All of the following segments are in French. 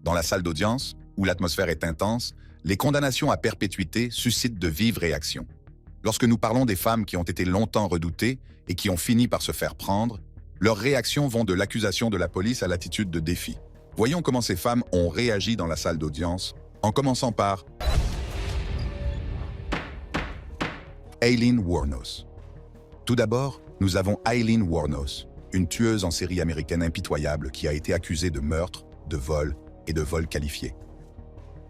Dans la salle d'audience, où l'atmosphère est intense, les condamnations à perpétuité suscitent de vives réactions. Lorsque nous parlons des femmes qui ont été longtemps redoutées et qui ont fini par se faire prendre, leurs réactions vont de l'accusation de la police à l'attitude de défi. Voyons comment ces femmes ont réagi dans la salle d'audience, en commençant par Aileen Wuornos. Tout d'abord, nous avons Aileen Wuornos, une tueuse en série américaine impitoyable qui a été accusée de meurtre, de vol et de vol qualifié.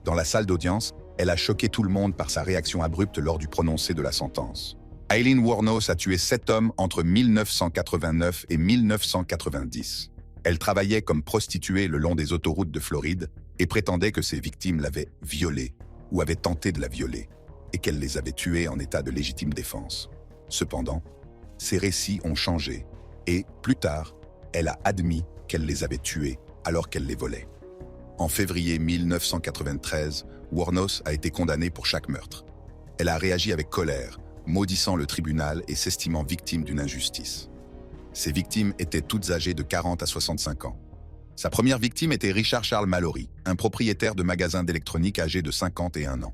Dans la salle d'audience, elle a choqué tout le monde par sa réaction abrupte lors du prononcé de la sentence. Aileen Wuornos a tué 7 hommes entre 1989 et 1990. Elle travaillait comme prostituée le long des autoroutes de Floride et prétendait que ses victimes l'avaient violée ou avaient tenté de la violer et qu'elle les avait tuées en état de légitime défense. Cependant, ses récits ont changé et, plus tard, elle a admis qu'elle les avait tuées alors qu'elle les volait. En février 1993, Wuornos a été condamnée pour chaque meurtre. Elle a réagi avec colère, maudissant le tribunal et s'estimant victime d'une injustice. Ses victimes étaient toutes âgées de 40 à 65 ans. Sa première victime était Richard Charles Mallory, un propriétaire de magasin d'électronique âgé de 51 ans.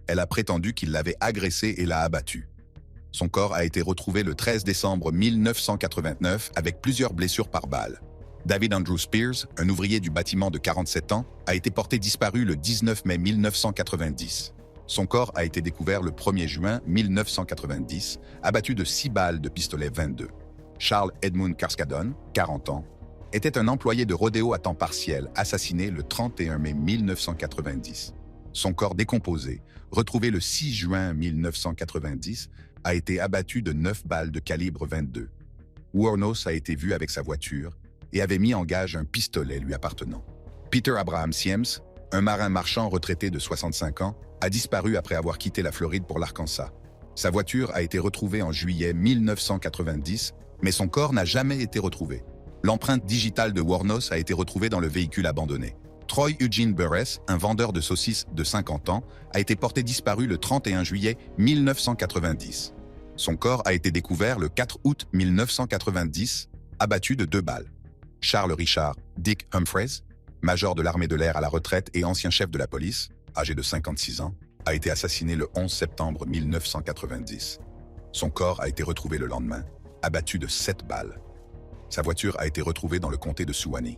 Elle a prétendu qu'il l'avait agressée et l'a abattue. Son corps a été retrouvé le 13 décembre 1989 avec plusieurs blessures par balle. David Andrew Spears, un ouvrier du bâtiment de 47 ans, a été porté disparu le 19 mai 1990. Son corps a été découvert le 1er juin 1990, abattu de 6 balles de pistolet 22. Charles Edmund Carskadon, 40 ans, était un employé de rodéo à temps partiel, assassiné le 31 mai 1990. Son corps décomposé, retrouvé le 6 juin 1990, a été abattu de 9 balles de calibre 22. Wuornos a été vu avec sa voiture et avait mis en gage un pistolet lui appartenant. Peter Abraham Siems, un marin marchand retraité de 65 ans, a disparu après avoir quitté la Floride pour l'Arkansas. Sa voiture a été retrouvée en juillet 1990, mais son corps n'a jamais été retrouvé. L'empreinte digitale de Wuornos a été retrouvée dans le véhicule abandonné. Troy Eugene Burress, un vendeur de saucisses de 50 ans, a été porté disparu le 31 juillet 1990. Son corps a été découvert le 4 août 1990, abattu de 2 balles. Charles Richard Dick Humphreys, major de l'armée de l'air à la retraite et ancien chef de la police, âgé de 56 ans, a été assassiné le 11 septembre 1990. Son corps a été retrouvé le lendemain, abattu de 7 balles. Sa voiture a été retrouvée dans le comté de Suwannee.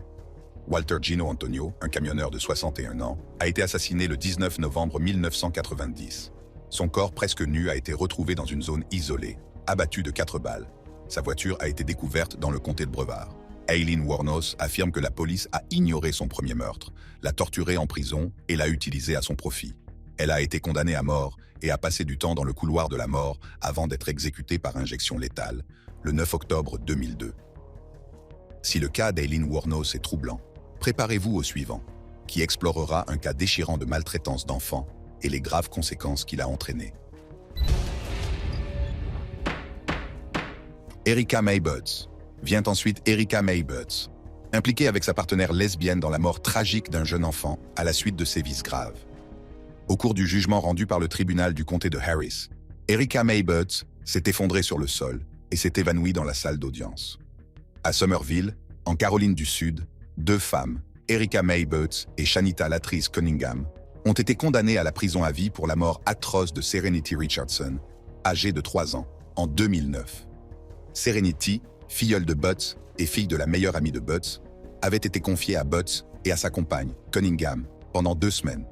Walter Gino Antonio, un camionneur de 61 ans, a été assassiné le 19 novembre 1990. Son corps presque nu a été retrouvé dans une zone isolée, abattu de 4 balles. Sa voiture a été découverte dans le comté de Brevard. Aileen Wuornos affirme que la police a ignoré son premier meurtre, l'a torturé en prison et l'a utilisé à son profit. Elle a été condamnée à mort et a passé du temps dans le couloir de la mort avant d'être exécutée par injection létale, le 9 octobre 2002. Si le cas d'Aileen Wuornos est troublant, préparez-vous au suivant, qui explorera un cas déchirant de maltraitance d'enfants et les graves conséquences qu'il a entraînées. Erica May Butts. Vient ensuite Erica May Butts, impliquée avec sa partenaire lesbienne dans la mort tragique d'un jeune enfant à la suite de sévices graves. Au cours du jugement rendu par le tribunal du comté de Harris, Erica May Butts s'est effondrée sur le sol et s'est évanouie dans la salle d'audience. À Summerville, en Caroline du Sud, 2 femmes, Erica May Butts et Shanita Latrice Cunningham, ont été condamnées à la prison à vie pour la mort atroce de Serenity Richardson, âgée de 3 ans, en 2009. Serenity, filleule de Butts et fille de la meilleure amie de Butts, avait été confiée à Butts et à sa compagne, Cunningham, pendant 2 semaines.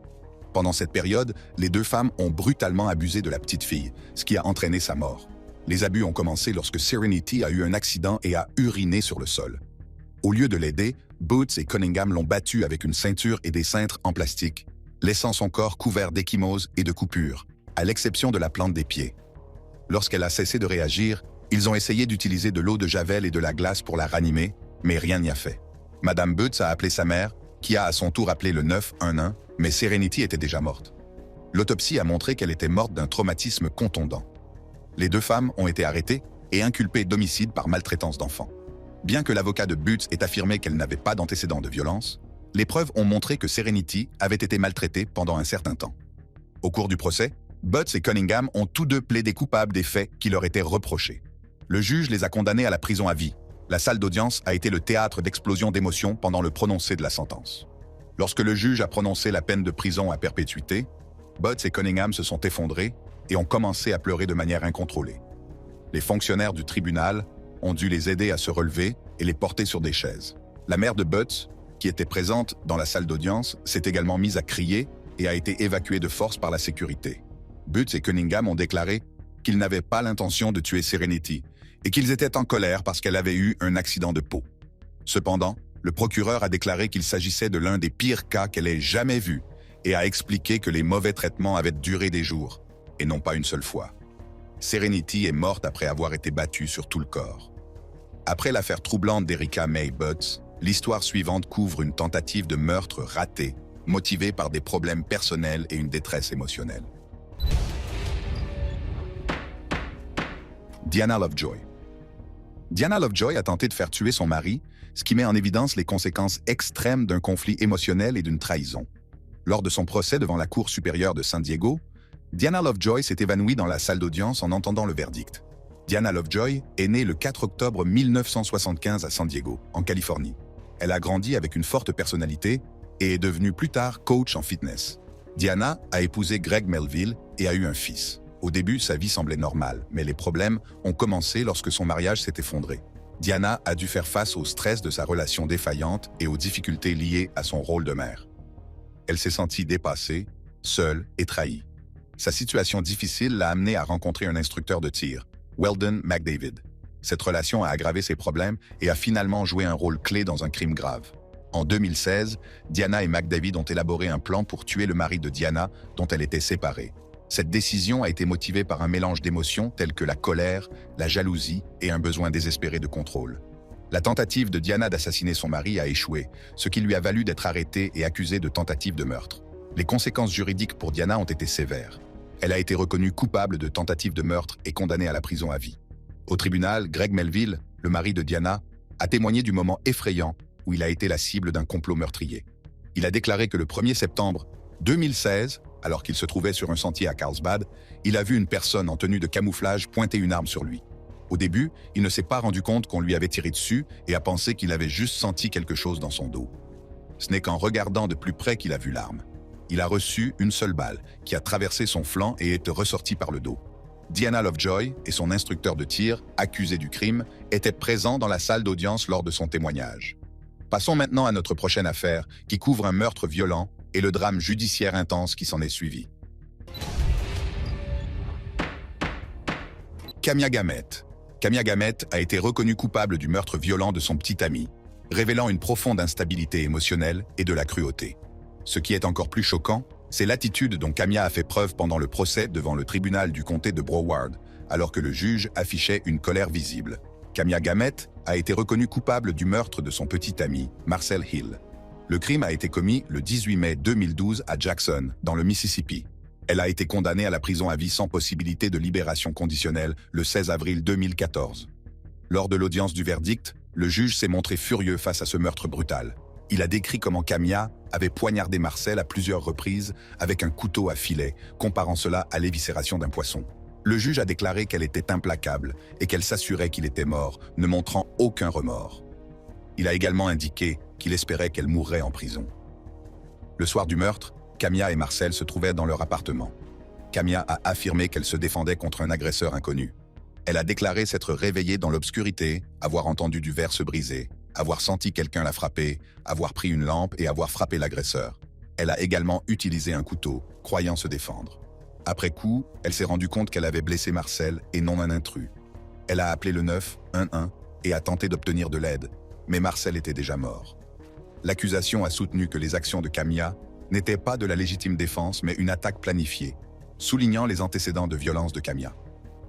Pendant cette période, les 2 femmes ont brutalement abusé de la petite fille, ce qui a entraîné sa mort. Les abus ont commencé lorsque Serenity a eu un accident et a uriné sur le sol. Au lieu de l'aider, Butts et Cunningham l'ont battue avec une ceinture et des cintres en plastique, laissant son corps couvert d'ecchymoses et de coupures, à l'exception de la plante des pieds. Lorsqu'elle a cessé de réagir, ils ont essayé d'utiliser de l'eau de javel et de la glace pour la ranimer, mais rien n'y a fait. Madame Butts a appelé sa mère, qui a à son tour appelé le 911, mais Serenity était déjà morte. L'autopsie a montré qu'elle était morte d'un traumatisme contondant. Les 2 femmes ont été arrêtées et inculpées d'homicide par maltraitance d'enfants. Bien que l'avocat de Butts ait affirmé qu'elle n'avait pas d'antécédents de violence, les preuves ont montré que Serenity avait été maltraitée pendant un certain temps. Au cours du procès, Butts et Cunningham ont tous 2 plaidé coupables des faits qui leur étaient reprochés. Le juge les a condamnés à la prison à vie. La salle d'audience a été le théâtre d'explosions d'émotions pendant le prononcé de la sentence. Lorsque le juge a prononcé la peine de prison à perpétuité, Butts et Cunningham se sont effondrés et ont commencé à pleurer de manière incontrôlée. Les fonctionnaires du tribunal ont dû les aider à se relever et les porter sur des chaises. La mère de Butts, qui était présente dans la salle d'audience, s'est également mise à crier et a été évacuée de force par la sécurité. Butts et Cunningham ont déclaré qu'ils n'avaient pas l'intention de tuer Serenity et qu'ils étaient en colère parce qu'elle avait eu un accident de peau. Cependant, le procureur a déclaré qu'il s'agissait de l'un des pires cas qu'elle ait jamais vu et a expliqué que les mauvais traitements avaient duré des jours, et non pas une seule fois. Serenity est morte après avoir été battue sur tout le corps. Après l'affaire troublante d'Erica May Butts, l'histoire suivante couvre une tentative de meurtre ratée, motivée par des problèmes personnels et une détresse émotionnelle. Diana Lovejoy. Diana Lovejoy a tenté de faire tuer son mari, ce qui met en évidence les conséquences extrêmes d'un conflit émotionnel et d'une trahison. Lors de son procès devant la Cour supérieure de San Diego, Diana Lovejoy s'est évanouie dans la salle d'audience en entendant le verdict. Diana Lovejoy est née le 4 octobre 1975 à San Diego, en Californie. Elle a grandi avec une forte personnalité et est devenue plus tard coach en fitness. Diana a épousé Greg Melville et a eu un fils. Au début, sa vie semblait normale, mais les problèmes ont commencé lorsque son mariage s'est effondré. Diana a dû faire face au stress de sa relation défaillante et aux difficultés liées à son rôle de mère. Elle s'est sentie dépassée, seule et trahie. Sa situation difficile l'a amenée à rencontrer un instructeur de tir, Weldon McDavid. Cette relation a aggravé ses problèmes et a finalement joué un rôle clé dans un crime grave. En 2016, Diana et McDavid ont élaboré un plan pour tuer le mari de Diana, dont elle était séparée. Cette décision a été motivée par un mélange d'émotions telles que la colère, la jalousie et un besoin désespéré de contrôle. La tentative de Diana d'assassiner son mari a échoué, ce qui lui a valu d'être arrêtée et accusée de tentative de meurtre. Les conséquences juridiques pour Diana ont été sévères. Elle a été reconnue coupable de tentative de meurtre et condamnée à la prison à vie. Au tribunal, Greg Melville, le mari de Diana, a témoigné du moment effrayant où il a été la cible d'un complot meurtrier. Il a déclaré que le 1er septembre 2016, alors qu'il se trouvait sur un sentier à Carlsbad, il a vu une personne en tenue de camouflage pointer une arme sur lui. Au début, il ne s'est pas rendu compte qu'on lui avait tiré dessus et a pensé qu'il avait juste senti quelque chose dans son dos. Ce n'est qu'en regardant de plus près qu'il a vu l'arme. Il a reçu une seule balle qui a traversé son flanc et est ressortie par le dos. Diana Lovejoy et son instructeur de tir, accusé du crime, étaient présents dans la salle d'audience lors de son témoignage. Passons maintenant à notre prochaine affaire, qui couvre un meurtre violent et le drame judiciaire intense qui s'en est suivi. Kamia Gamet. Kamia Gamet a été reconnue coupable du meurtre violent de son petit ami, révélant une profonde instabilité émotionnelle et de la cruauté. Ce qui est encore plus choquant, c'est l'attitude dont Kamia a fait preuve pendant le procès devant le tribunal du comté de Broward, alors que le juge affichait une colère visible. Kamia Gamet a été reconnue coupable du meurtre de son petit ami, Marcel Hill. Le crime a été commis le 18 mai 2012 à Jackson, dans le Mississippi. Elle a été condamnée à la prison à vie sans possibilité de libération conditionnelle le 16 avril 2014. Lors de l'audience du verdict, le juge s'est montré furieux face à ce meurtre brutal. Il a décrit comment Kamia avait poignardé Marcel à plusieurs reprises avec un couteau à filet, comparant cela à l'éviscération d'un poisson. Le juge a déclaré qu'elle était implacable et qu'elle s'assurait qu'il était mort, ne montrant aucun remords. Il a également indiqué qu'il espérait qu'elle mourrait en prison. Le soir du meurtre, Kamia et Marcel se trouvaient dans leur appartement. Kamia a affirmé qu'elle se défendait contre un agresseur inconnu. Elle a déclaré s'être réveillée dans l'obscurité, avoir entendu du verre se briser, avoir senti quelqu'un la frapper, avoir pris une lampe et avoir frappé l'agresseur. Elle a également utilisé un couteau, croyant se défendre. Après coup, elle s'est rendue compte qu'elle avait blessé Marcel et non un intrus. Elle a appelé le 911 et a tenté d'obtenir de l'aide, mais Marcel était déjà mort. L'accusation a soutenu que les actions de Kamia n'étaient pas de la légitime défense mais une attaque planifiée, soulignant les antécédents de violence de Kamia.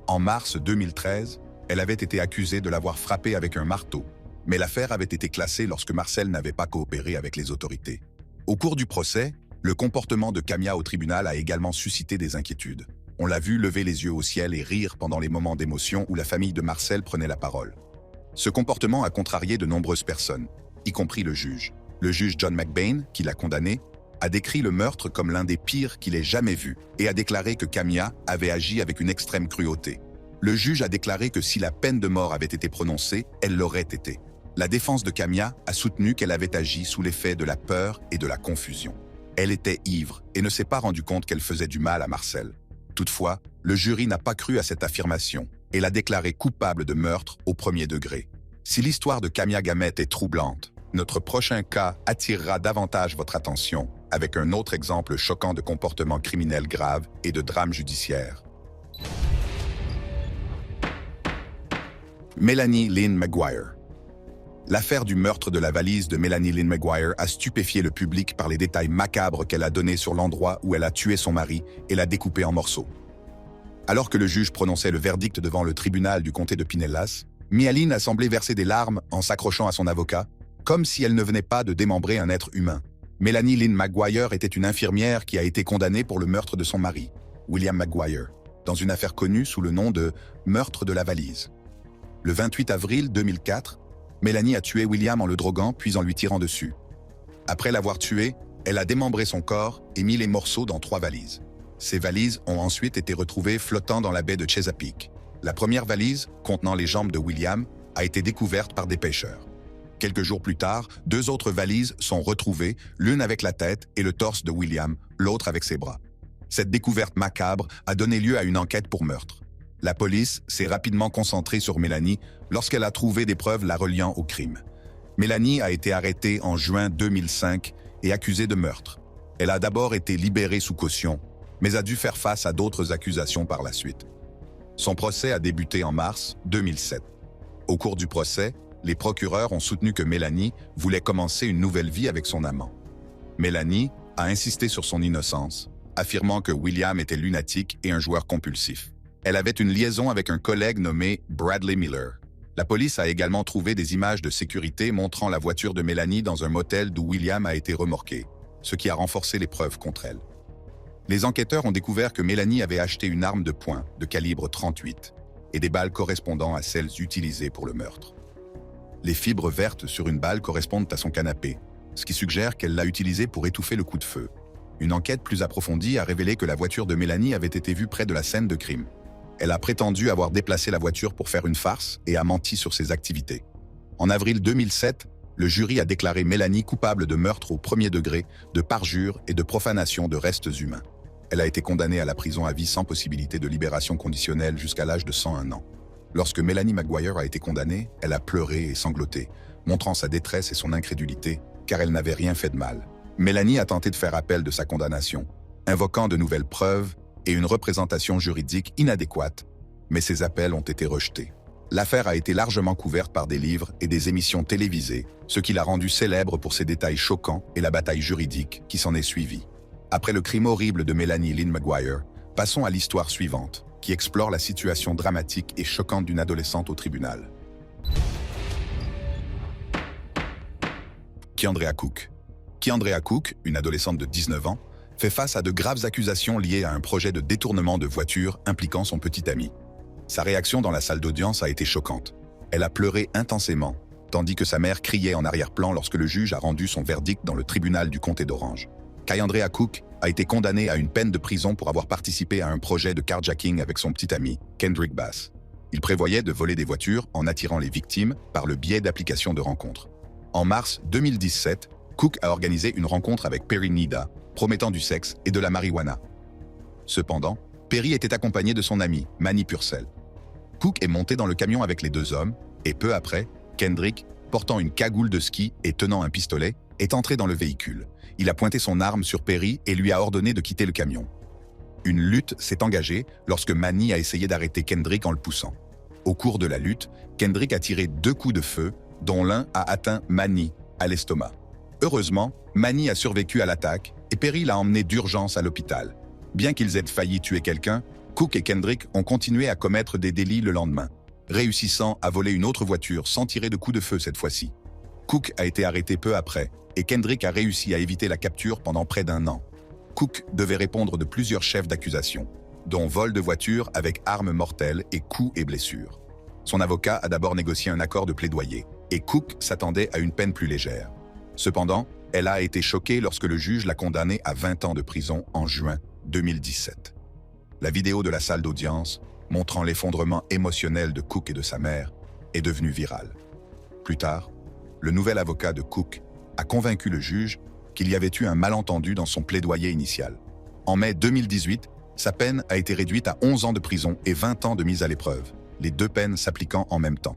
En mars 2013, elle avait été accusée de l'avoir frappé avec un marteau, mais l'affaire avait été classée lorsque Marcel n'avait pas coopéré avec les autorités. Au cours du procès, le comportement de Kamia au tribunal a également suscité des inquiétudes. On l'a vu lever les yeux au ciel et rire pendant les moments d'émotion où la famille de Marcel prenait la parole. Ce comportement a contrarié de nombreuses personnes, y compris le juge. Le juge John McBain, qui l'a condamné, a décrit le meurtre comme l'un des pires qu'il ait jamais vu et a déclaré que Kamia avait agi avec une extrême cruauté. Le juge a déclaré que si la peine de mort avait été prononcée, elle l'aurait été. La défense de Camilla a soutenu qu'elle avait agi sous l'effet de la peur et de la confusion. Elle était ivre et ne s'est pas rendu compte qu'elle faisait du mal à Marcel. Toutefois, le jury n'a pas cru à cette affirmation et l'a déclarée coupable de meurtre au premier degré. Si l'histoire de Camilla Gamet est troublante, notre prochain cas attirera davantage votre attention avec un autre exemple choquant de comportement criminel grave et de drame judiciaire. Melanie Lynn Maguire. L'affaire du meurtre de la valise de Melanie Lynn Maguire a stupéfié le public par les détails macabres qu'elle a donnés sur l'endroit où elle a tué son mari et l'a découpé en morceaux. Alors que le juge prononçait le verdict devant le tribunal du comté de Pinellas, Mia-Lynn a semblé verser des larmes en s'accrochant à son avocat, comme si elle ne venait pas de démembrer un être humain. Melanie Lynn Maguire était une infirmière qui a été condamnée pour le meurtre de son mari, William Maguire, dans une affaire connue sous le nom de « meurtre de la valise ». Le 28 avril 2004, Melanie a tué William en le droguant puis en lui tirant dessus. Après l'avoir tué, elle a démembré son corps et mis les morceaux dans 3 valises. Ces valises ont ensuite été retrouvées flottant dans la baie de Chesapeake. La première valise, contenant les jambes de William, a été découverte par des pêcheurs. Quelques jours plus tard, 2 autres valises sont retrouvées, l'une avec la tête et le torse de William, l'autre avec ses bras. Cette découverte macabre a donné lieu à une enquête pour meurtre. La police s'est rapidement concentrée sur Melanie lorsqu'elle a trouvé des preuves la reliant au crime. Melanie a été arrêtée en juin 2005 et accusée de meurtre. Elle a d'abord été libérée sous caution, mais a dû faire face à d'autres accusations par la suite. Son procès a débuté en mars 2007. Au cours du procès, les procureurs ont soutenu que Melanie voulait commencer une nouvelle vie avec son amant. Melanie a insisté sur son innocence, affirmant que William était lunatique et un joueur compulsif. Elle avait une liaison avec un collègue nommé Bradley Miller. La police a également trouvé des images de sécurité montrant la voiture de Melanie dans un motel d'où William a été remorqué, ce qui a renforcé les preuves contre elle. Les enquêteurs ont découvert que Melanie avait acheté une arme de poing de calibre 38 et des balles correspondant à celles utilisées pour le meurtre. Les fibres vertes sur une balle correspondent à son canapé, ce qui suggère qu'elle l'a utilisé pour étouffer le coup de feu. Une enquête plus approfondie a révélé que la voiture de Melanie avait été vue près de la scène de crime. Elle a prétendu avoir déplacé la voiture pour faire une farce et a menti sur ses activités. En avril 2007, le jury a déclaré Melanie coupable de meurtre au premier degré, de parjure et de profanation de restes humains. Elle a été condamnée à la prison à vie sans possibilité de libération conditionnelle jusqu'à l'âge de 101 ans. Lorsque Melanie Maguire a été condamnée, elle a pleuré et sangloté, montrant sa détresse et son incrédulité, car elle n'avait rien fait de mal. Melanie a tenté de faire appel de sa condamnation, invoquant de nouvelles preuves et une représentation juridique inadéquate, mais ces appels ont été rejetés. L'affaire a été largement couverte par des livres et des émissions télévisées, ce qui l'a rendue célèbre pour ses détails choquants et la bataille juridique qui s'en est suivie. Après le crime horrible de Melanie Lynn Maguire, passons à l'histoire suivante, qui explore la situation dramatique et choquante d'une adolescente au tribunal. Keandrea Cook. Keandrea Cook, une adolescente de 19 ans, fait face à de graves accusations liées à un projet de détournement de voiture impliquant son petit ami. Sa réaction dans la salle d'audience a été choquante. Elle a pleuré intensément, tandis que sa mère criait en arrière-plan lorsque le juge a rendu son verdict dans le tribunal du comté d'Orange. Keandrea Cook a été condamnée à une peine de prison pour avoir participé à un projet de carjacking avec son petit ami, Kendrick Bass. Il prévoyait de voler des voitures en attirant les victimes par le biais d'applications de rencontres. En mars 2017, Cook a organisé une rencontre avec Perry Nida, promettant du sexe et de la marijuana. Cependant, Perry était accompagné de son ami, Manny Purcell. Cook est monté dans le camion avec les 2 hommes, et peu après, Kendrick, portant une cagoule de ski et tenant un pistolet, est entré dans le véhicule. Il a pointé son arme sur Perry et lui a ordonné de quitter le camion. Une lutte s'est engagée lorsque Manny a essayé d'arrêter Kendrick en le poussant. Au cours de la lutte, Kendrick a tiré 2 coups de feu, dont l'un a atteint Manny à l'estomac. Heureusement, Manny a survécu à l'attaque et Perry l'a emmené d'urgence à l'hôpital. Bien qu'ils aient failli tuer quelqu'un, Cook et Kendrick ont continué à commettre des délits le lendemain, réussissant à voler une autre voiture sans tirer de coups de feu cette fois-ci. Cook a été arrêté peu après et Kendrick a réussi à éviter la capture pendant près d'1 an. Cook devait répondre de plusieurs chefs d'accusation, dont vol de voiture avec armes mortelles et coups et blessures. Son avocat a d'abord négocié un accord de plaidoyer et Cook s'attendait à une peine plus légère. Cependant, elle a été choquée lorsque le juge l'a condamnée à 20 ans de prison en juin 2017. La vidéo de la salle d'audience, montrant l'effondrement émotionnel de Cook et de sa mère, est devenue virale. Plus tard, le nouvel avocat de Cook, a convaincu le juge qu'il y avait eu un malentendu dans son plaidoyer initial. En mai 2018, sa peine a été réduite à 11 ans de prison et 20 ans de mise à l'épreuve, les deux peines s'appliquant en même temps.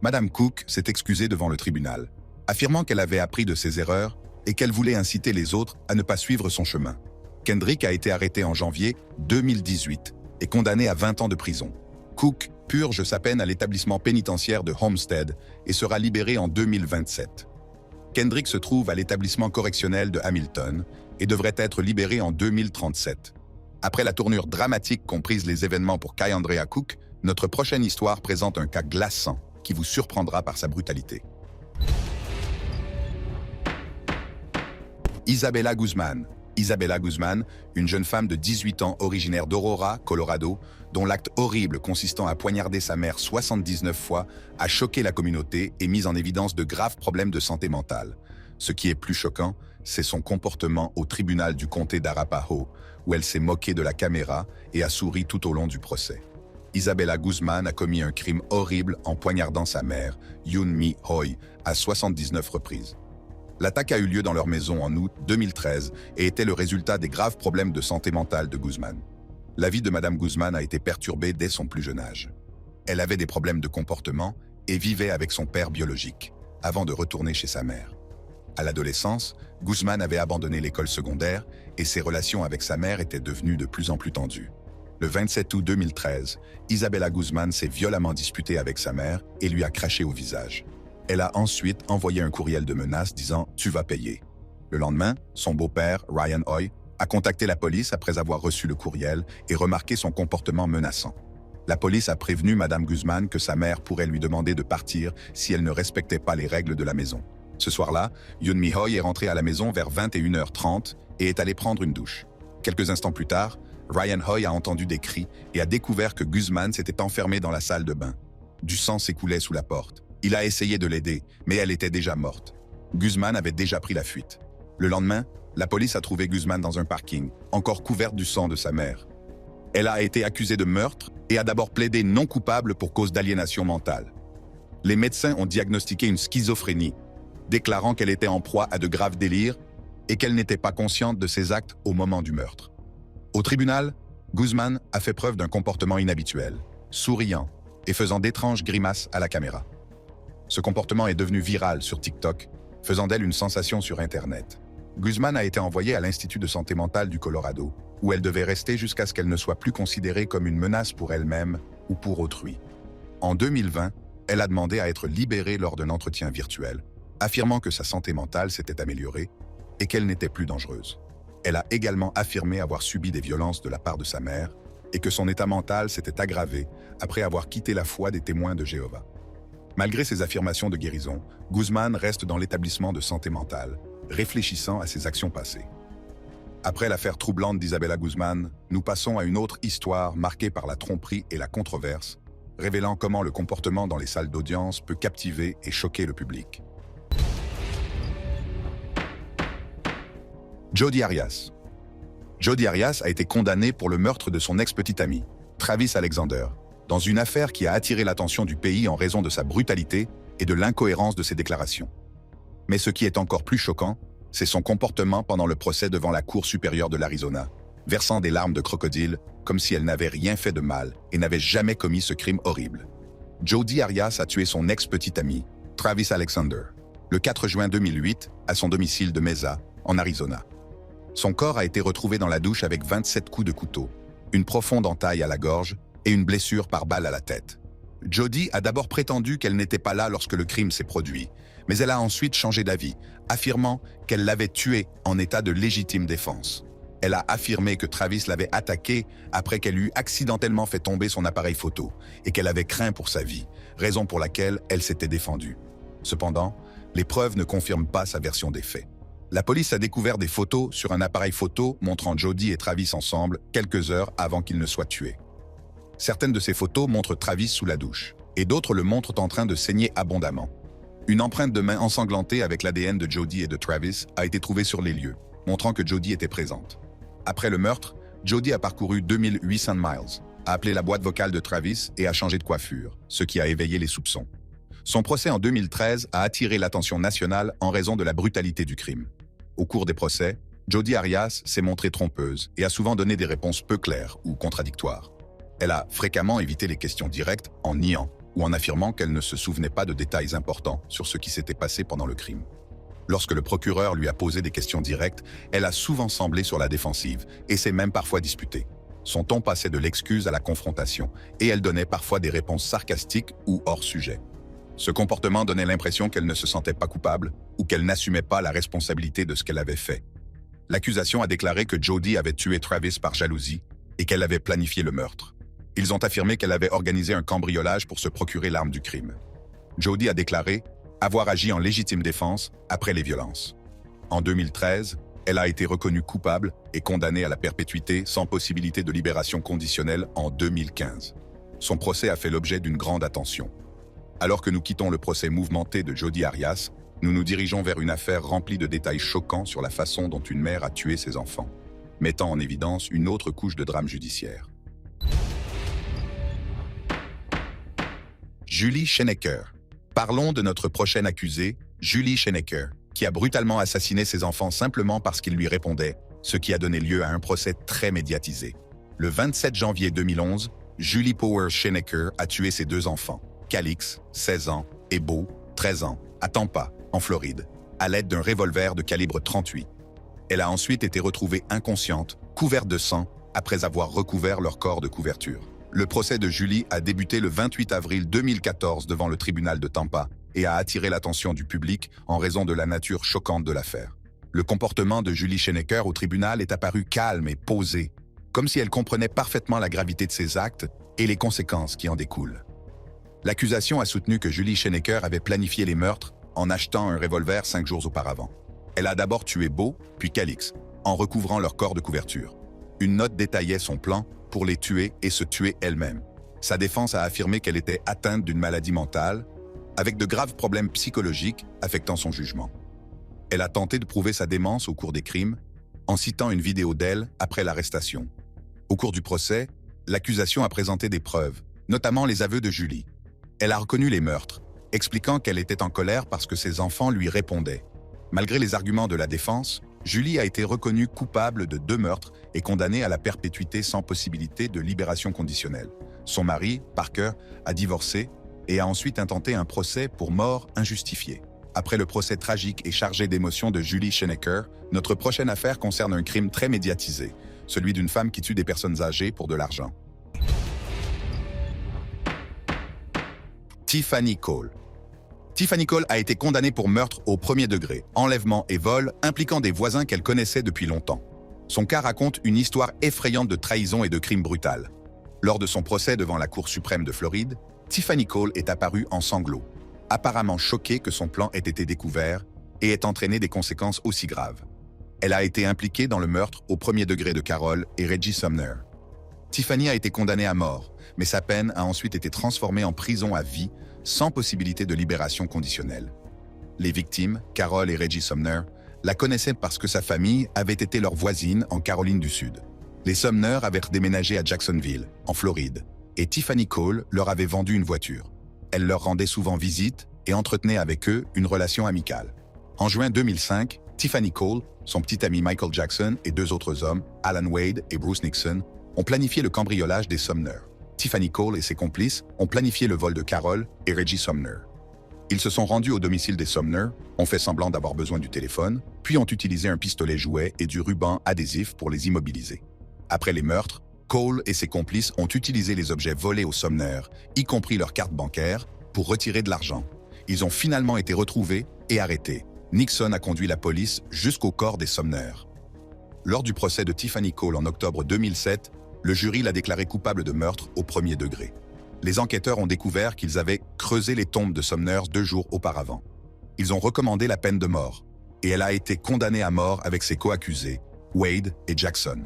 Madame Cook s'est excusée devant le tribunal, affirmant qu'elle avait appris de ses erreurs et qu'elle voulait inciter les autres à ne pas suivre son chemin. Kendrick a été arrêté en janvier 2018 et condamné à 20 ans de prison. Cook purge sa peine à l'établissement pénitentiaire de Homestead et sera libéré en 2027. Kendrick se trouve à l'établissement correctionnel de Hamilton et devrait être libéré en 2037. Après la tournure dramatique qu'ont prise les événements pour Kiandrea Cook, notre prochaine histoire présente un cas glaçant qui vous surprendra par sa brutalité. Isabella Guzman. Isabella Guzman, une jeune femme de 18 ans originaire d'Aurora, Colorado, dont l'acte horrible consistant à poignarder sa mère 79 fois a choqué la communauté et mis en évidence de graves problèmes de santé mentale. Ce qui est plus choquant, c'est son comportement au tribunal du comté d'Arapahoe, où elle s'est moquée de la caméra et a souri tout au long du procès. Isabella Guzman a commis un crime horrible en poignardant sa mère, Yoon-Mi Hoi, à 79 reprises. L'attaque a eu lieu dans leur maison en août 2013 et était le résultat des graves problèmes de santé mentale de Guzman. La vie de Madame Guzman a été perturbée dès son plus jeune âge. Elle avait des problèmes de comportement et vivait avec son père biologique, avant de retourner chez sa mère. À l'adolescence, Guzman avait abandonné l'école secondaire et ses relations avec sa mère étaient devenues de plus en plus tendues. Le 27 août 2013, Isabella Guzman s'est violemment disputée avec sa mère et lui a craché au visage. Elle a ensuite envoyé un courriel de menace disant « Tu vas payer ». Le lendemain, son beau-père, Ryan Hoi, a contacté la police après avoir reçu le courriel et remarqué son comportement menaçant. La police a prévenu Madame Guzman que sa mère pourrait lui demander de partir si elle ne respectait pas les règles de la maison. Ce soir-là, Yoon-Mi Hoi est rentré à la maison vers 21h30 et est allé prendre une douche. Quelques instants plus tard, Ryan Hoi a entendu des cris et a découvert que Guzman s'était enfermée dans la salle de bain. Du sang s'écoulait sous la porte. Il a essayé de l'aider, mais elle était déjà morte. Guzman avait déjà pris la fuite. Le lendemain, la police a trouvé Guzman dans un parking, encore couverte du sang de sa mère. Elle a été accusée de meurtre et a d'abord plaidé non coupable pour cause d'aliénation mentale. Les médecins ont diagnostiqué une schizophrénie, déclarant qu'elle était en proie à de graves délires et qu'elle n'était pas consciente de ses actes au moment du meurtre. Au tribunal, Guzman a fait preuve d'un comportement inhabituel, souriant et faisant d'étranges grimaces à la caméra. Ce comportement est devenu viral sur TikTok, faisant d'elle une sensation sur Internet. Guzman a été envoyée à l'Institut de santé mentale du Colorado, où elle devait rester jusqu'à ce qu'elle ne soit plus considérée comme une menace pour elle-même ou pour autrui. En 2020, elle a demandé à être libérée lors d'un entretien virtuel, affirmant que sa santé mentale s'était améliorée et qu'elle n'était plus dangereuse. Elle a également affirmé avoir subi des violences de la part de sa mère et que son état mental s'était aggravé après avoir quitté la foi des témoins de Jéhovah. Malgré ses affirmations de guérison, Guzman reste dans l'établissement de santé mentale, réfléchissant à ses actions passées. Après l'affaire troublante d'Isabella Guzman, nous passons à une autre histoire marquée par la tromperie et la controverse, révélant comment le comportement dans les salles d'audience peut captiver et choquer le public. Jodi Arias. Jodi Arias a été condamnée pour le meurtre de son ex-petit ami, Travis Alexander, dans une affaire qui a attiré l'attention du pays en raison de sa brutalité et de l'incohérence de ses déclarations. Mais ce qui est encore plus choquant, c'est son comportement pendant le procès devant la Cour supérieure de l'Arizona, versant des larmes de crocodile comme si elle n'avait rien fait de mal et n'avait jamais commis ce crime horrible. Jodi Arias a tué son ex-petit ami, Travis Alexander, le 4 juin 2008 à son domicile de Mesa, en Arizona. Son corps a été retrouvé dans la douche avec 27 coups de couteau, une profonde entaille à la gorge et une blessure par balle à la tête. Jodi a d'abord prétendu qu'elle n'était pas là lorsque le crime s'est produit, mais elle a ensuite changé d'avis, affirmant qu'elle l'avait tué en état de légitime défense. Elle a affirmé que Travis l'avait attaquée après qu'elle eut accidentellement fait tomber son appareil photo et qu'elle avait craint pour sa vie, raison pour laquelle elle s'était défendue. Cependant, les preuves ne confirment pas sa version des faits. La police a découvert des photos sur un appareil photo montrant Jodi et Travis ensemble quelques heures avant qu'ils ne soient tués. Certaines de ces photos montrent Travis sous la douche, et d'autres le montrent en train de saigner abondamment. Une empreinte de main ensanglantée avec l'ADN de Jodi et de Travis a été trouvée sur les lieux, montrant que Jodi était présente. Après le meurtre, Jodi a parcouru 2800 miles, a appelé la boîte vocale de Travis et a changé de coiffure, ce qui a éveillé les soupçons. Son procès en 2013 a attiré l'attention nationale en raison de la brutalité du crime. Au cours des procès, Jodi Arias s'est montrée trompeuse et a souvent donné des réponses peu claires ou contradictoires. Elle a fréquemment évité les questions directes en niant ou en affirmant qu'elle ne se souvenait pas de détails importants sur ce qui s'était passé pendant le crime. Lorsque le procureur lui a posé des questions directes, elle a souvent semblé sur la défensive et s'est même parfois disputée. Son ton passait de l'excuse à la confrontation et elle donnait parfois des réponses sarcastiques ou hors sujet. Ce comportement donnait l'impression qu'elle ne se sentait pas coupable ou qu'elle n'assumait pas la responsabilité de ce qu'elle avait fait. L'accusation a déclaré que Jodi avait tué Travis par jalousie et qu'elle avait planifié le meurtre. Ils ont affirmé qu'elle avait organisé un cambriolage pour se procurer l'arme du crime. Jodi a déclaré avoir agi en légitime défense après les violences. En 2013, elle a été reconnue coupable et condamnée à la perpétuité sans possibilité de libération conditionnelle en 2015. Son procès a fait l'objet d'une grande attention. Alors que nous quittons le procès mouvementé de Jodi Arias, nous nous dirigeons vers une affaire remplie de détails choquants sur la façon dont une mère a tué ses enfants, mettant en évidence une autre couche de drame judiciaire. Julie Schenecker. Parlons de notre prochaine accusée, Julie Schenecker, qui a brutalement assassiné ses enfants simplement parce qu'ils lui répondaient, ce qui a donné lieu à un procès très médiatisé. Le 27 janvier 2011, Julie Powers Schenecker a tué ses deux enfants, Calix, 16 ans, et Beau, 13 ans, à Tampa, en Floride, à l'aide d'un revolver de calibre 38. Elle a ensuite été retrouvée inconsciente, couverte de sang, après avoir recouvert leur corps de couverture. Le procès de Julie a débuté le 28 avril 2014 devant le tribunal de Tampa et a attiré l'attention du public en raison de la nature choquante de l'affaire. Le comportement de Julie Schenecker au tribunal est apparu calme et posé, comme si elle comprenait parfaitement la gravité de ses actes et les conséquences qui en découlent. L'accusation a soutenu que Julie Schenecker avait planifié les meurtres en achetant un revolver 5 jours auparavant. Elle a d'abord tué Beau, puis Calix, en recouvrant leur corps de couverture. Une note détaillait son plan pour les tuer et se tuer elle-même. Sa défense a affirmé qu'elle était atteinte d'une maladie mentale, avec de graves problèmes psychologiques affectant son jugement. Elle a tenté de prouver sa démence au cours des crimes, en citant une vidéo d'elle après l'arrestation. Au cours du procès, l'accusation a présenté des preuves, notamment les aveux de Julie. Elle a reconnu les meurtres, expliquant qu'elle était en colère parce que ses enfants lui répondaient. Malgré les arguments de la défense, Julie a été reconnue coupable de 2 meurtres et condamnée à la perpétuité sans possibilité de libération conditionnelle. Son mari, Parker, a divorcé et a ensuite intenté un procès pour mort injustifiée. Après le procès tragique et chargé d'émotions de Julie Schenecker, notre prochaine affaire concerne un crime très médiatisé, celui d'une femme qui tue des personnes âgées pour de l'argent. Tiffany Cole. Tiffany Cole a été condamnée pour meurtre au premier degré, enlèvement et vol impliquant des voisins qu'elle connaissait depuis longtemps. Son cas raconte une histoire effrayante de trahison et de crime brutal. Lors de son procès devant la Cour suprême de Floride, Tiffany Cole est apparue en sanglots, apparemment choquée que son plan ait été découvert et ait entraîné des conséquences aussi graves. Elle a été impliquée dans le meurtre au premier degré de Carol et Reggie Sumner. Tiffany a été condamnée à mort, mais sa peine a ensuite été transformée en prison à vie, sans possibilité de libération conditionnelle. Les victimes, Carol et Reggie Sumner, la connaissaient parce que sa famille avait été leur voisine en Caroline du Sud. Les Sumner avaient déménagé à Jacksonville, en Floride, et Tiffany Cole leur avait vendu une voiture. Elle leur rendait souvent visite et entretenait avec eux une relation amicale. En juin 2005, Tiffany Cole, son petit ami Michael Jackson et 2 autres hommes, Alan Wade et Bruce Nixon, ont planifié le cambriolage des Sumner. Tiffany Cole et ses complices ont planifié le vol de Carol et Reggie Sumner. Ils se sont rendus au domicile des Sumner, ont fait semblant d'avoir besoin du téléphone, puis ont utilisé un pistolet jouet et du ruban adhésif pour les immobiliser. Après les meurtres, Cole et ses complices ont utilisé les objets volés aux Sumner, y compris leurs cartes bancaires, pour retirer de l'argent. Ils ont finalement été retrouvés et arrêtés. Nixon a conduit la police jusqu'au corps des Sumner. Lors du procès de Tiffany Cole en octobre 2007, le jury l'a déclarée coupable de meurtre au premier degré. Les enquêteurs ont découvert qu'ils avaient creusé les tombes de Sumner 2 jours auparavant. Ils ont recommandé la peine de mort, et elle a été condamnée à mort avec ses co-accusés, Wade et Jackson.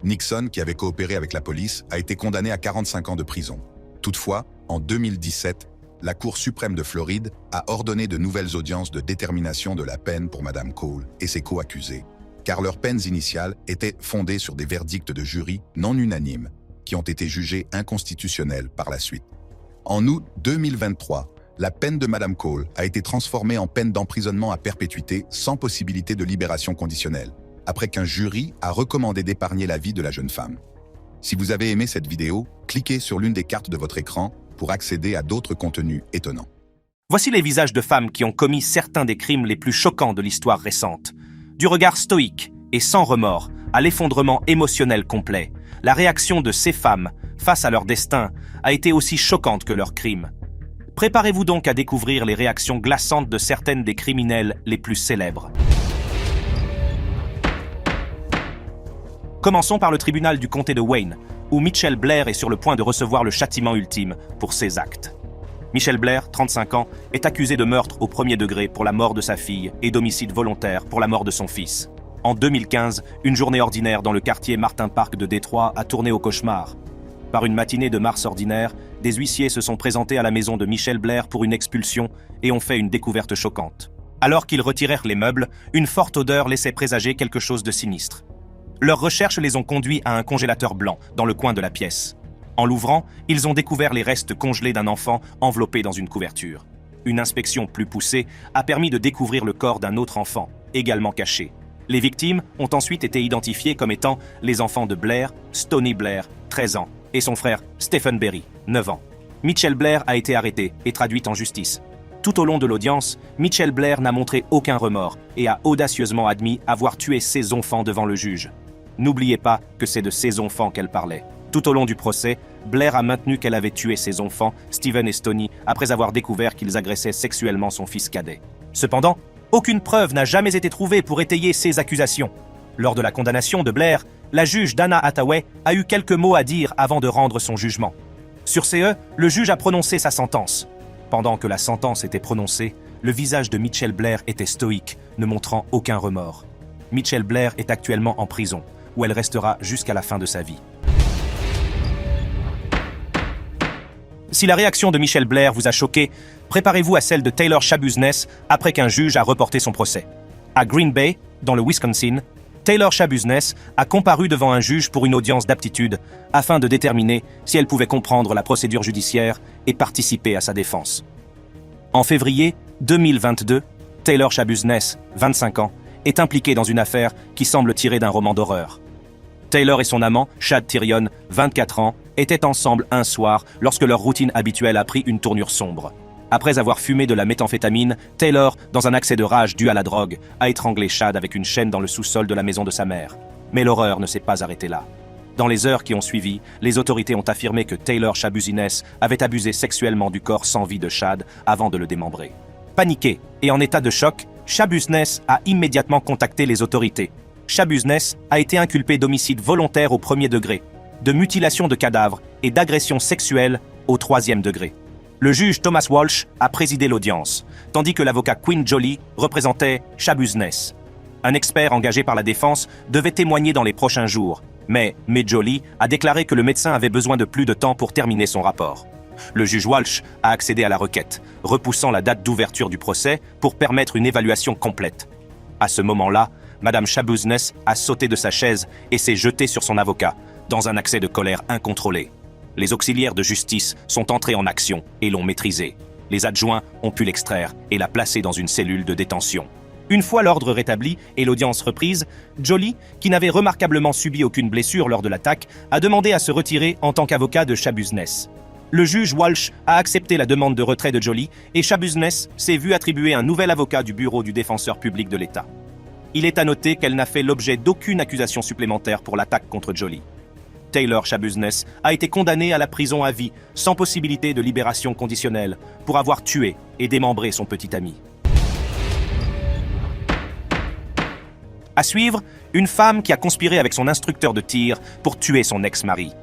Nixon, qui avait coopéré avec la police, a été condamné à 45 ans de prison. Toutefois, en 2017, la Cour suprême de Floride a ordonné de nouvelles audiences de détermination de la peine pour Mme Cole et ses co-accusés, car leurs peines initiales étaient fondées sur des verdicts de jury non unanimes, qui ont été jugés inconstitutionnels par la suite. En août 2023, La peine de Madame Cole a été transformée en peine d'emprisonnement à perpétuité sans possibilité de libération conditionnelle, après qu'un jury a recommandé d'épargner la vie de la jeune femme. Si vous avez aimé cette vidéo, cliquez sur l'une des cartes de votre écran pour accéder à d'autres contenus étonnants. Voici les visages de femmes qui ont commis certains des crimes les plus choquants de l'histoire récente. Du regard stoïque et sans remords à l'effondrement émotionnel complet, la réaction de ces femmes face à leur destin a été aussi choquante que leurs crimes. Préparez-vous donc à découvrir les réactions glaçantes de certaines des criminels les plus célèbres. Commençons par le tribunal du comté de Wayne, où Michelle Blair est sur le point de recevoir le châtiment ultime pour ses actes. Michelle Blair, 35 ans, est accusée de meurtre au premier degré pour la mort de sa fille et d'homicide volontaire pour la mort de son fils. En 2015, une journée ordinaire dans le quartier Martin Park de Détroit a tourné au cauchemar. Par une matinée de mars ordinaire, des huissiers se sont présentés à la maison de Michelle Blair pour une expulsion et ont fait une découverte choquante. Alors qu'ils retirèrent les meubles, une forte odeur laissait présager quelque chose de sinistre. Leurs recherches les ont conduits à un congélateur blanc dans le coin de la pièce. En l'ouvrant, ils ont découvert les restes congelés d'un enfant enveloppé dans une couverture. Une inspection plus poussée a permis de découvrir le corps d'un autre enfant, également caché. Les victimes ont ensuite été identifiées comme étant les enfants de Blair, Stoney Blair, 13 ans, et son frère Stephen Berry, 9 ans. Michelle Blair a été arrêtée et traduite en justice. Tout au long de l'audience, Michelle Blair n'a montré aucun remords et a audacieusement admis avoir tué ses enfants devant le juge. N'oubliez pas que c'est de ses enfants qu'elle parlait. Tout au long du procès, Blair a maintenu qu'elle avait tué ses enfants, Stephen et Stoney, après avoir découvert qu'ils agressaient sexuellement son fils cadet. Cependant, aucune preuve n'a jamais été trouvée pour étayer ces accusations. Lors de la condamnation de Blair, la juge Dana Hathaway a eu quelques mots à dire avant de rendre son jugement. Sur ce, le juge a prononcé sa sentence. Pendant que la sentence était prononcée, le visage de Michelle Blair était stoïque, ne montrant aucun remords. Michelle Blair est actuellement en prison, où elle restera jusqu'à la fin de sa vie. Si la réaction de Michelle Blair vous a choqué, préparez-vous à celle de Taylor Schabuzness après qu'un juge a reporté son procès. À Green Bay, dans le Wisconsin, Taylor Schabuzness a comparu devant un juge pour une audience d'aptitude afin de déterminer si elle pouvait comprendre la procédure judiciaire et participer à sa défense. En février 2022, Taylor Schabuzness, 25 ans, est impliquée dans une affaire qui semble tirer d'un roman d'horreur. Taylor et son amant, Chad Tyrion, 24 ans, étaient ensemble un soir lorsque leur routine habituelle a pris une tournure sombre. Après avoir fumé de la méthamphétamine, Taylor, dans un accès de rage dû à la drogue, a étranglé Chad avec une chaîne dans le sous-sol de la maison de sa mère. Mais l'horreur ne s'est pas arrêtée là. Dans les heures qui ont suivi, les autorités ont affirmé que Taylor Schabuzness avait abusé sexuellement du corps sans vie de Chad avant de le démembrer. Paniqué et en état de choc, Schabuzness a immédiatement contacté les autorités. Schabuzness a été inculpé d'homicide volontaire au premier degré, de mutilation de cadavres et d'agression sexuelle au troisième degré. Le juge Thomas Walsh a présidé l'audience, tandis que l'avocat Quinn Joly représentait Schabuzness. Un expert engagé par la défense devait témoigner dans les prochains jours, mais Joly a déclaré que le médecin avait besoin de plus de temps pour terminer son rapport. Le juge Walsh a accédé à la requête, repoussant la date d'ouverture du procès pour permettre une évaluation complète. À ce moment-là, Madame Schabuzness a sauté de sa chaise et s'est jetée sur son avocat, dans un accès de colère incontrôlé. Les auxiliaires de justice sont entrés en action et l'ont maîtrisé. Les adjoints ont pu l'extraire et la placer dans une cellule de détention. Une fois l'ordre rétabli et l'audience reprise, Joly, qui n'avait remarquablement subi aucune blessure lors de l'attaque, a demandé à se retirer en tant qu'avocat de Schabuzness. Le juge Walsh a accepté la demande de retrait de Joly et Schabuzness s'est vu attribuer un nouvel avocat du bureau du défenseur public de l'État. Il est à noter qu'elle n'a fait l'objet d'aucune accusation supplémentaire pour l'attaque contre Joly. Taylor Schabuzness a été condamnée à la prison à vie, sans possibilité de libération conditionnelle, pour avoir tué et démembré son petit ami. À suivre, une femme qui a conspiré avec son instructeur de tir pour tuer son ex-mari.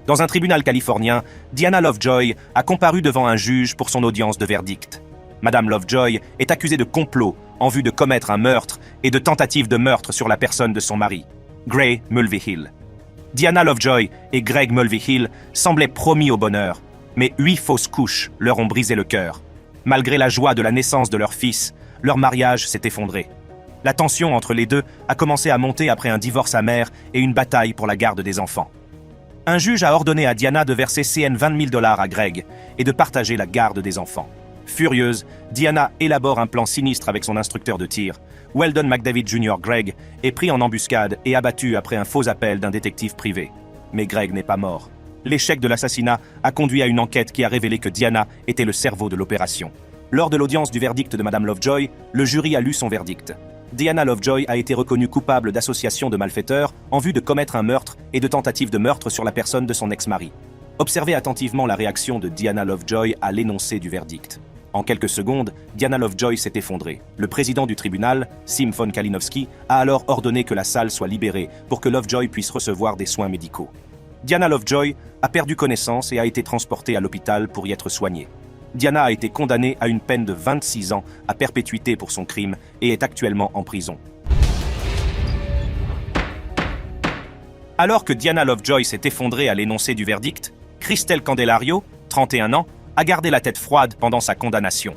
Dans un tribunal californien, Diana Lovejoy a comparu devant un juge pour son audience de verdict. Madame Lovejoy est accusée de complot en vue de commettre un meurtre et de tentative de meurtre sur la personne de son mari, Gray Mulvihill. Diana Lovejoy et Greg Mulvihill semblaient promis au bonheur, mais 8 fausses couches leur ont brisé le cœur. Malgré la joie de la naissance de leur fils, leur mariage s'est effondré. La tension entre les deux a commencé à monter après un divorce amer et une bataille pour la garde des enfants. Un juge a ordonné à Diana de verser CN $20 000 à Greg et de partager la garde des enfants. Furieuse, Diana élabore un plan sinistre avec son instructeur de tir. Weldon McDavid Jr. Greg est pris en embuscade et abattu après un faux appel d'un détective privé. Mais Greg n'est pas mort. L'échec de l'assassinat a conduit à une enquête qui a révélé que Diana était le cerveau de l'opération. Lors de l'audience du verdict de Madame Lovejoy, le jury a lu son verdict. Diana Lovejoy a été reconnue coupable d'association de malfaiteurs en vue de commettre un meurtre et de tentative de meurtre sur la personne de son ex-mari. Observez attentivement la réaction de Diana Lovejoy à l'énoncé du verdict. En quelques secondes, Diana Lovejoy s'est effondrée. Le président du tribunal, Sim von Kalinowski, a alors ordonné que la salle soit libérée pour que Lovejoy puisse recevoir des soins médicaux. Diana Lovejoy a perdu connaissance et a été transportée à l'hôpital pour y être soignée. Diana a été condamnée à une peine de 26 ans à perpétuité pour son crime et est actuellement en prison. Alors que Diana Lovejoy s'est effondrée à l'énoncé du verdict, Christelle Candelario, 31 ans, a gardé la tête froide pendant sa condamnation.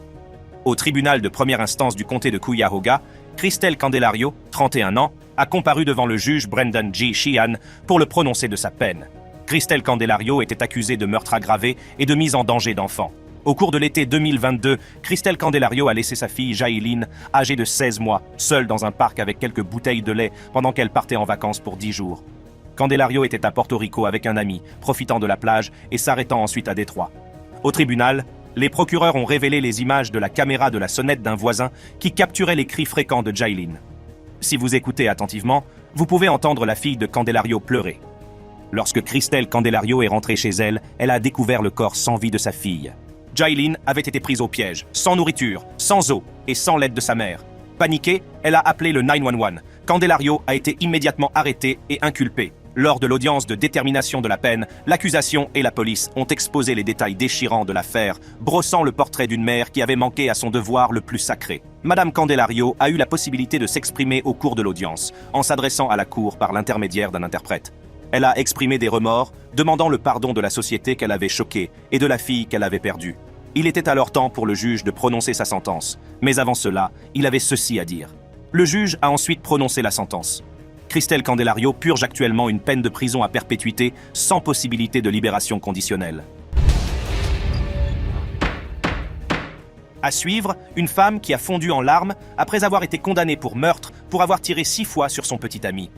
Au tribunal de première instance du comté de Cuyahoga, Christelle Candelario, 31 ans, a comparu devant le juge Brendan G. Sheehan pour le prononcer de sa peine. Christelle Candelario était accusée de meurtre aggravé et de mise en danger d'enfant. Au cours de l'été 2022, Christelle Candelario a laissé sa fille Jailyn, âgée de 16 mois, seule dans un parc avec quelques bouteilles de lait pendant qu'elle partait en vacances pour 10 jours. Candelario était à Porto Rico avec un ami, profitant de la plage et s'arrêtant ensuite à Détroit. Au tribunal, les procureurs ont révélé les images de la caméra de la sonnette d'un voisin qui capturait les cris fréquents de Jailyn. Si vous écoutez attentivement, vous pouvez entendre la fille de Candelario pleurer. Lorsque Christelle Candelario est rentrée chez elle, elle a découvert le corps sans vie de sa fille. Jailyn avait été prise au piège, sans nourriture, sans eau et sans l'aide de sa mère. Paniquée, elle a appelé le 911. Candelario a été immédiatement arrêté et inculpé. Lors de l'audience de détermination de la peine, l'accusation et la police ont exposé les détails déchirants de l'affaire, brossant le portrait d'une mère qui avait manqué à son devoir le plus sacré. Madame Candelario a eu la possibilité de s'exprimer au cours de l'audience, en s'adressant à la cour par l'intermédiaire d'un interprète. Elle a exprimé des remords, demandant le pardon de la société qu'elle avait choquée et de la fille qu'elle avait perdue. Il était alors temps pour le juge de prononcer sa sentence. Mais avant cela, il avait ceci à dire. Le juge a ensuite prononcé la sentence. Christelle Candelario purge actuellement une peine de prison à perpétuité sans possibilité de libération conditionnelle. À suivre, une femme qui a fondu en larmes après avoir été condamnée pour meurtre pour avoir tiré 6 fois sur son petit ami.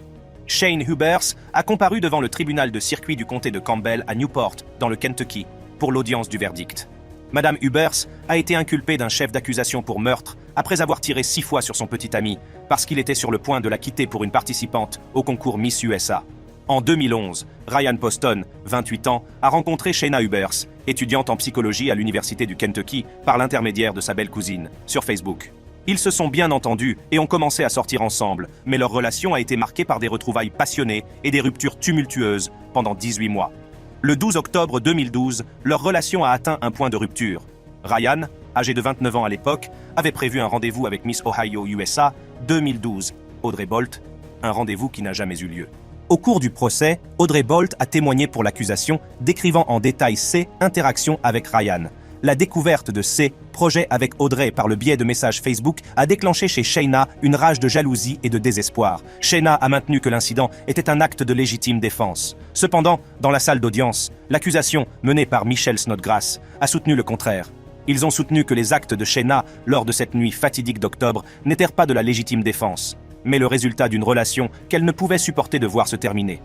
Shane Hubers a comparu devant le tribunal de circuit du comté de Campbell à Newport, dans le Kentucky, pour l'audience du verdict. Madame Hubers a été inculpée d'un chef d'accusation pour meurtre après avoir tiré 6 fois sur son petit ami parce qu'il était sur le point de la quitter pour une participante au concours Miss USA. En 2011, Ryan Poston, 28 ans, a rencontré Shayna Hubers, étudiante en psychologie à l'université du Kentucky, par l'intermédiaire de sa belle cousine, sur Facebook. Ils se sont bien entendus et ont commencé à sortir ensemble, mais leur relation a été marquée par des retrouvailles passionnées et des ruptures tumultueuses pendant 18 mois. Le 12 octobre 2012, leur relation a atteint un point de rupture. Ryan, âgé de 29 ans à l'époque, avait prévu un rendez-vous avec Miss Ohio USA 2012, Audrey Bolt, un rendez-vous qui n'a jamais eu lieu. Au cours du procès, Audrey Bolt a témoigné pour l'accusation, décrivant en détail ses interactions avec Ryan. La découverte de ces projets avec Audrey par le biais de messages Facebook a déclenché chez Shayna une rage de jalousie et de désespoir. Shayna a maintenu que l'incident était un acte de légitime défense. Cependant, dans la salle d'audience, l'accusation, menée par Michel Snodgrass, a soutenu le contraire. Ils ont soutenu que les actes de Shayna lors de cette nuit fatidique d'octobre n'étaient pas de la légitime défense, mais le résultat d'une relation qu'elle ne pouvait supporter de voir se terminer.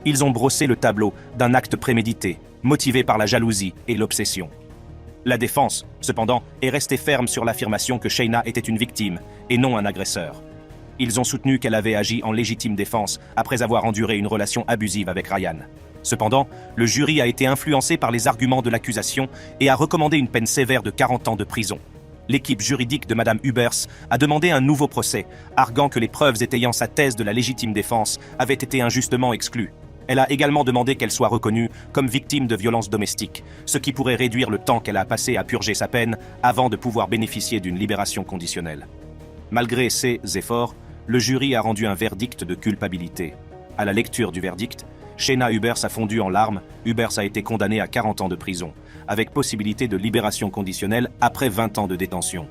Ils ont brossé le tableau d'un acte prémédité, motivé par la jalousie et l'obsession. La défense, cependant, est restée ferme sur l'affirmation que Shayna était une victime et non un agresseur. Ils ont soutenu qu'elle avait agi en légitime défense après avoir enduré une relation abusive avec Ryan. Cependant, le jury a été influencé par les arguments de l'accusation et a recommandé une peine sévère de 40 ans de prison. L'équipe juridique de Madame Hubers a demandé un nouveau procès, arguant que les preuves étayant sa thèse de la légitime défense avaient été injustement exclues. Elle a également demandé qu'elle soit reconnue comme victime de violences domestiques, ce qui pourrait réduire le temps qu'elle a passé à purger sa peine avant de pouvoir bénéficier d'une libération conditionnelle. Malgré ces efforts, le jury a rendu un verdict de culpabilité. À la lecture du verdict, Shayna Hubers a fondu en larmes. Hubers a été condamnée à 40 ans de prison, avec possibilité de libération conditionnelle après 20 ans de détention.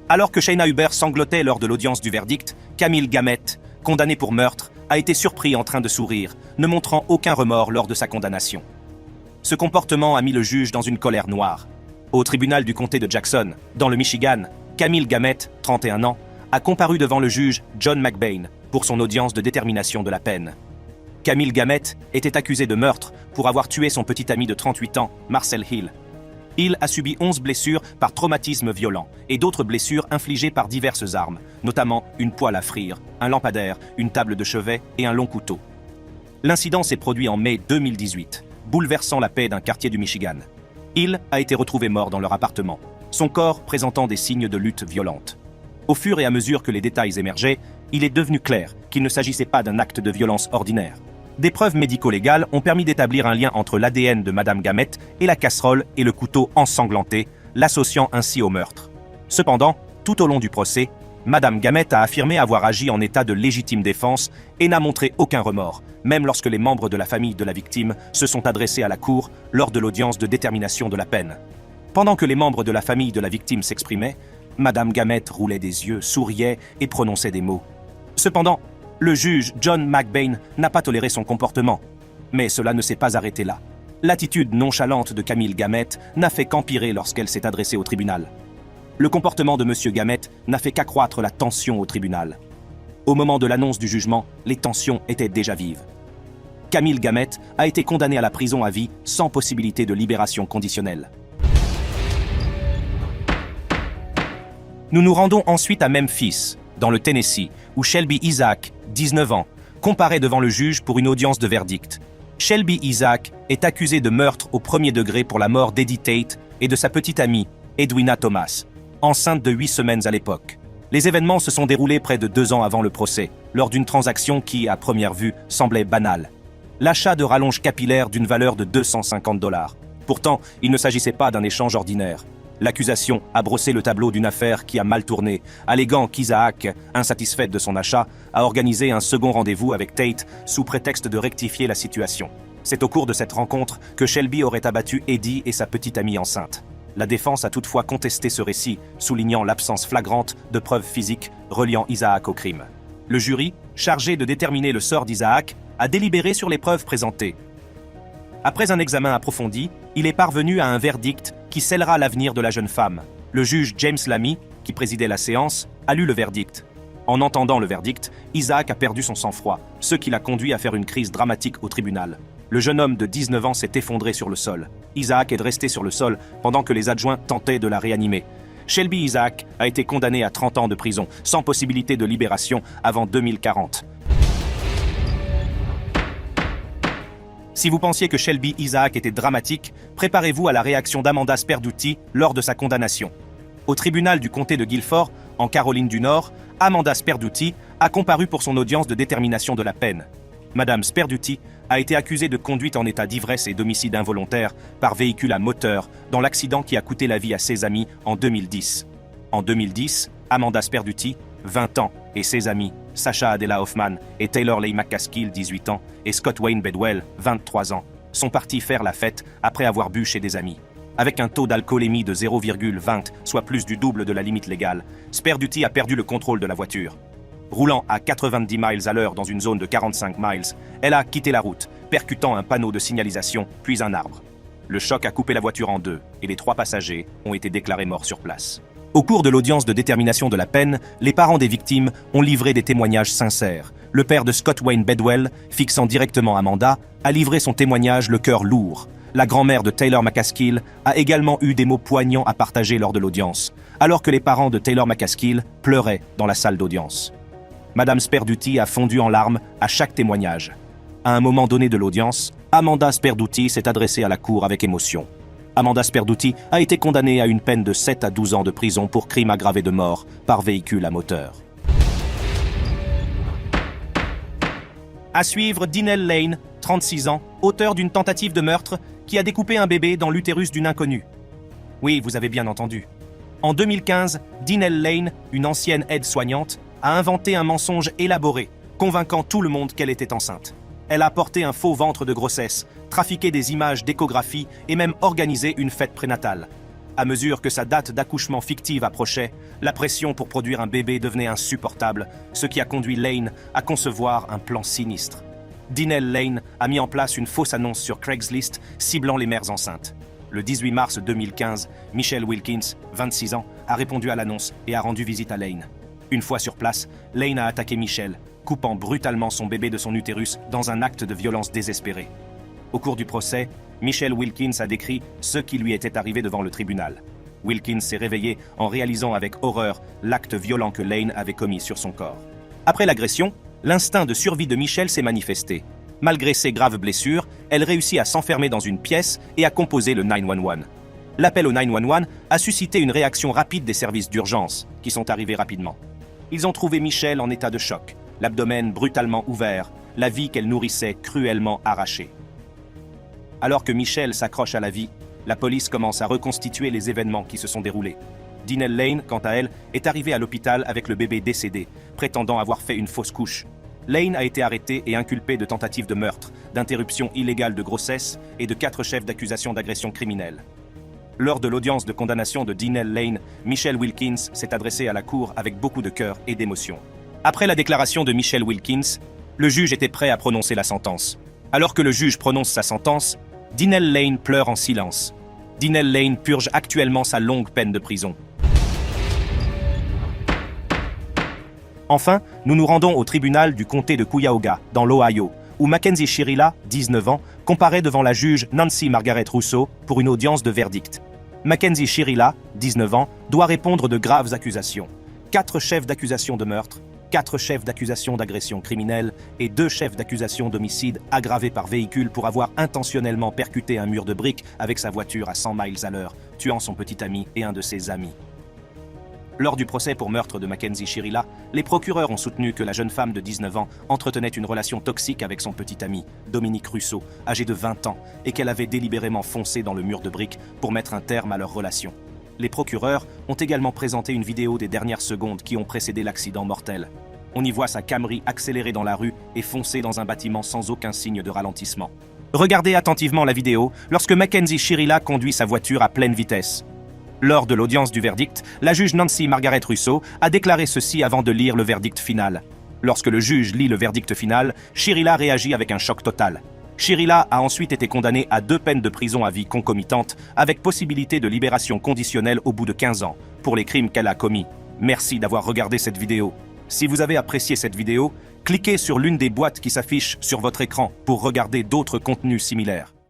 Alors que Shayna Hubers sanglotait lors de l'audience du verdict, Camille Gamette, condamné pour meurtre, a été surpris en train de sourire, ne montrant aucun remords lors de sa condamnation. Ce comportement a mis le juge dans une colère noire. Au tribunal du comté de Jackson, dans le Michigan, Camille Gamette, 31 ans, a comparu devant le juge John McBain pour son audience de détermination de la peine. Camille Gamette était accusé de meurtre pour avoir tué son petit ami de 38 ans, Marcel Hill. Hill a subi 11 blessures par traumatisme violent et d'autres blessures infligées par diverses armes, notamment une poêle à frire, un lampadaire, une table de chevet et un long couteau. L'incident s'est produit en mai 2018, bouleversant la paix d'un quartier du Michigan. Hill a été retrouvé mort dans leur appartement, son corps présentant des signes de lutte violente. Au fur et à mesure que les détails émergeaient, il est devenu clair qu'il ne s'agissait pas d'un acte de violence ordinaire. Des preuves médico-légales ont permis d'établir un lien entre l'ADN de Madame Gamette et la casserole et le couteau ensanglanté, l'associant ainsi au meurtre. Cependant, tout au long du procès, Madame Gamette a affirmé avoir agi en état de légitime défense et n'a montré aucun remords, même lorsque les membres de la famille de la victime se sont adressés à la cour lors de l'audience de détermination de la peine. Pendant que les membres de la famille de la victime s'exprimaient, Madame Gamette roulait des yeux, souriait et prononçait des mots. Cependant, le juge John McBain n'a pas toléré son comportement. Mais cela ne s'est pas arrêté là. L'attitude nonchalante de Camille Gamette n'a fait qu'empirer lorsqu'elle s'est adressée au tribunal. Le comportement de M. Gamette n'a fait qu'accroître la tension au tribunal. Au moment de l'annonce du jugement, les tensions étaient déjà vives. Camille Gamette a été condamné à la prison à vie sans possibilité de libération conditionnelle. Nous nous rendons ensuite à Memphis, dans le Tennessee, où Shelby Isaac, 19 ans, comparaît devant le juge pour une audience de verdict. Shelby Isaac est accusé de meurtre au premier degré pour la mort d'Eddie Tate et de sa petite amie, Edwina Thomas, enceinte de 8 semaines à l'époque. Les événements se sont déroulés près de 2 ans avant le procès, lors d'une transaction qui, à première vue, semblait banale. L'achat de rallonges capillaires d'une valeur de 250 $. Pourtant, il ne s'agissait pas d'un échange ordinaire. L'accusation a brossé le tableau d'une affaire qui a mal tourné, alléguant qu'Isaac, insatisfaite de son achat, a organisé un second rendez-vous avec Tate sous prétexte de rectifier la situation. C'est au cours de cette rencontre que Shelby aurait abattu Eddie et sa petite amie enceinte. La défense a toutefois contesté ce récit, soulignant l'absence flagrante de preuves physiques reliant Isaac au crime. Le jury, chargé de déterminer le sort d'Isaac, a délibéré sur les preuves présentées. Après un examen approfondi, il est parvenu à un verdict qui scellera l'avenir de la jeune femme. Le juge James Lamy, qui présidait la séance, a lu le verdict. En entendant le verdict, Isaac a perdu son sang-froid, ce qui l'a conduit à faire une crise dramatique au tribunal. Le jeune homme de 19 ans s'est effondré sur le sol. Isaac est resté sur le sol pendant que les adjoints tentaient de la réanimer. Shelby Isaac a été condamné à 30 ans de prison, sans possibilité de libération avant 2040. Si vous pensiez que Shelby Isaac était dramatique, préparez-vous à la réaction d'Amanda Sperduti lors de sa condamnation. Au tribunal du comté de Guilford, en Caroline du Nord, Amanda Sperduti a comparu pour son audience de détermination de la peine. Madame Sperduti a été accusée de conduite en état d'ivresse et d'homicide involontaire par véhicule à moteur dans l'accident qui a coûté la vie à ses amis en 2010. En 2010, Amanda Sperduti, 20 ans, et ses amis, Sacha Adela Hoffman et Taylor Leigh McCaskill, 18 ans, et Scott Wayne Bedwell, 23 ans, sont partis faire la fête après avoir bu chez des amis. Avec un taux d'alcoolémie de 0,20, soit plus du double de la limite légale, Sperduti a perdu le contrôle de la voiture. Roulant à 90 miles à l'heure dans une zone de 45 miles, elle a quitté la route, percutant un panneau de signalisation, puis un arbre. Le choc a coupé la voiture en deux, et les 3 passagers ont été déclarés morts sur place. Au cours de l'audience de détermination de la peine, les parents des victimes ont livré des témoignages sincères. Le père de Scott Wayne Bedwell, fixant directement Amanda, a livré son témoignage le cœur lourd. La grand-mère de Taylor McCaskill a également eu des mots poignants à partager lors de l'audience, alors que les parents de Taylor McCaskill pleuraient dans la salle d'audience. Madame Sperduti a fondu en larmes à chaque témoignage. À un moment donné de l'audience, Amanda Sperduti s'est adressée à la cour avec émotion. Amanda Sperduti a été condamnée à une peine de 7 à 12 ans de prison pour crime aggravé de mort par véhicule à moteur. À suivre Dinell Lane, 36 ans, auteur d'une tentative de meurtre qui a découpé un bébé dans l'utérus d'une inconnue. Oui, vous avez bien entendu. En 2015, Dinell Lane, une ancienne aide-soignante, a inventé un mensonge élaboré, convainquant tout le monde qu'elle était enceinte. Elle a porté un faux ventre de grossesse, trafiqué des images d'échographie et même organisé une fête prénatale. À mesure que sa date d'accouchement fictive approchait, la pression pour produire un bébé devenait insupportable, ce qui a conduit Lane à concevoir un plan sinistre. Dinelle Lane a mis en place une fausse annonce sur Craigslist ciblant les mères enceintes. Le 18 mars 2015, Michelle Wilkins, 26 ans, a répondu à l'annonce et a rendu visite à Lane. Une fois sur place, Lane a attaqué Michelle, coupant brutalement son bébé de son utérus dans un acte de violence désespéré. Au cours du procès, Michelle Wilkins a décrit ce qui lui était arrivé devant le tribunal. Wilkins s'est réveillée en réalisant avec horreur l'acte violent que Lane avait commis sur son corps. Après l'agression, l'instinct de survie de Michelle s'est manifesté. Malgré ses graves blessures, elle réussit à s'enfermer dans une pièce et à composer le 911. L'appel au 911 a suscité une réaction rapide des services d'urgence, qui sont arrivés rapidement. Ils ont trouvé Michelle en état de choc, l'abdomen brutalement ouvert, la vie qu'elle nourrissait cruellement arrachée. Alors que Michelle s'accroche à la vie, la police commence à reconstituer les événements qui se sont déroulés. Dinelle Lane, quant à elle, est arrivée à l'hôpital avec le bébé décédé, prétendant avoir fait une fausse couche. Lane a été arrêtée et inculpée de tentative de meurtre, d'interruption illégale de grossesse et de 4 chefs d'accusation d'agression criminelle. Lors de l'audience de condamnation de Dinelle Lane, Michelle Wilkins s'est adressée à la cour avec beaucoup de cœur et d'émotion. Après la déclaration de Michelle Wilkins, le juge était prêt à prononcer la sentence. Alors que le juge prononce sa sentence, Dinelle Lane pleure en silence. Dinelle Lane purge actuellement sa longue peine de prison. Enfin, nous nous rendons au tribunal du comté de Cuyahoga, dans l'Ohio, où Mackenzie Shirilla, 19 ans, comparaît devant la juge Nancy Margaret Rousseau pour une audience de verdict. Mackenzie Shirilla, 19 ans, doit répondre de graves accusations. 4 chefs d'accusation de meurtre, 4 chefs d'accusation d'agression criminelle et 2 chefs d'accusation d'homicide aggravés par véhicule pour avoir intentionnellement percuté un mur de briques avec sa voiture à 100 miles à l'heure, tuant son petit ami et un de ses amis. Lors du procès pour meurtre de Mackenzie Shirilla, les procureurs ont soutenu que la jeune femme de 19 ans entretenait une relation toxique avec son petit ami, Dominique Russo, âgé de 20 ans, et qu'elle avait délibérément foncé dans le mur de briques pour mettre un terme à leur relation. Les procureurs ont également présenté une vidéo des dernières secondes qui ont précédé l'accident mortel. On y voit sa Camry accélérer dans la rue et foncer dans un bâtiment sans aucun signe de ralentissement. Regardez attentivement la vidéo lorsque Mackenzie Shirilla conduit sa voiture à pleine vitesse. Lors de l'audience du verdict, la juge Nancy Margaret Rousseau a déclaré ceci avant de lire le verdict final. Lorsque le juge lit le verdict final, Shirilla réagit avec un choc total. Shirilla a ensuite été condamnée à 2 peines de prison à vie concomitantes, avec possibilité de libération conditionnelle au bout de 15 ans, pour les crimes qu'elle a commis. Merci d'avoir regardé cette vidéo. Si vous avez apprécié cette vidéo, cliquez sur l'une des boîtes qui s'affichent sur votre écran pour regarder d'autres contenus similaires.